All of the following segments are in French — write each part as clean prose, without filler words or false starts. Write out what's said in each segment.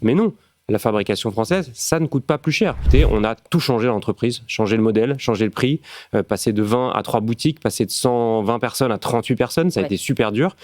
Mais non, la fabrication française, ça ne coûte pas plus cher. On a tout changé dans l'entreprise, changé le modèle, changé le prix, passer de 20 à 3 boutiques, passer de 120 personnes à 38 personnes, ça a été super dur.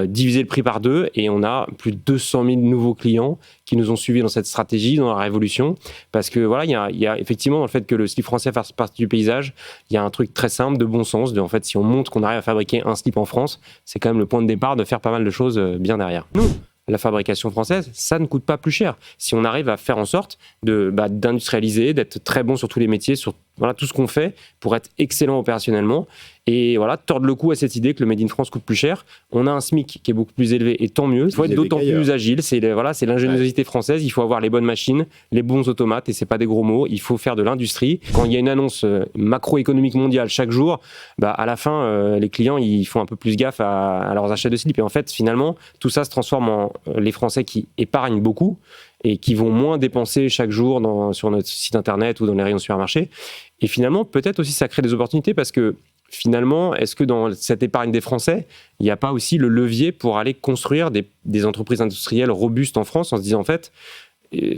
Diviser le prix par 2 et on a plus de 200 000 nouveaux clients qui nous ont suivis dans cette stratégie, dans la révolution. Parce que voilà, il y a effectivement dans le fait que le slip français fasse partie du paysage, il y a un truc très simple, de bon sens. En fait, si on montre qu'on arrive à fabriquer un slip en France, c'est quand même le point de départ de faire pas mal de choses bien derrière. Nous, la fabrication française, ça ne coûte pas plus cher. Si on arrive à faire en sorte d'industrialiser, d'être très bon sur tous les métiers, sur tout ce qu'on fait pour être excellent opérationnellement et tordre le cou à cette idée que le Made in France coûte plus cher. On a un SMIC qui est beaucoup plus élevé et tant mieux. Il faut être d'autant plus agile. C'est l'ingéniosité française. Il faut avoir les bonnes machines, les bons automates et c'est pas des gros mots. Il faut faire de l'industrie. Quand il y a une annonce macroéconomique mondiale chaque jour, à la fin, les clients ils font un peu plus gaffe à leurs achats de slip. Et en fait, finalement, tout ça se transforme en les Français qui épargnent beaucoup et qui vont moins dépenser chaque jour sur notre site internet ou dans les rayons de supermarché. Et finalement, peut-être aussi ça crée des opportunités parce que finalement, est-ce que dans cette épargne des Français, il n'y a pas aussi le levier pour aller construire des entreprises industrielles robustes en France en se disant en fait,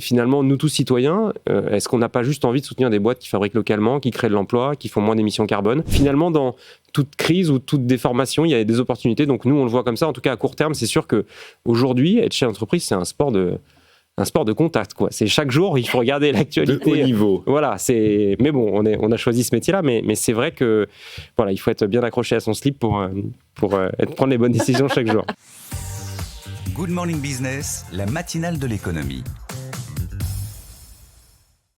finalement, nous tous citoyens, est-ce qu'on n'a pas juste envie de soutenir des boîtes qui fabriquent localement, qui créent de l'emploi, qui font moins d'émissions carbone ? Finalement, dans toute crise ou toute déformation, il y a des opportunités. Donc nous, on le voit comme ça. En tout cas, à court terme, c'est sûr qu'aujourd'hui, être chef d'entreprise, c'est un sport de contact, quoi. C'est chaque jour, il faut regarder l'actualité. De haut niveau. Voilà, mais bon, on a choisi ce métier-là, mais c'est vrai que il faut être bien accroché à son slip pour prendre les bonnes décisions chaque jour. Good Morning Business, la matinale de l'économie.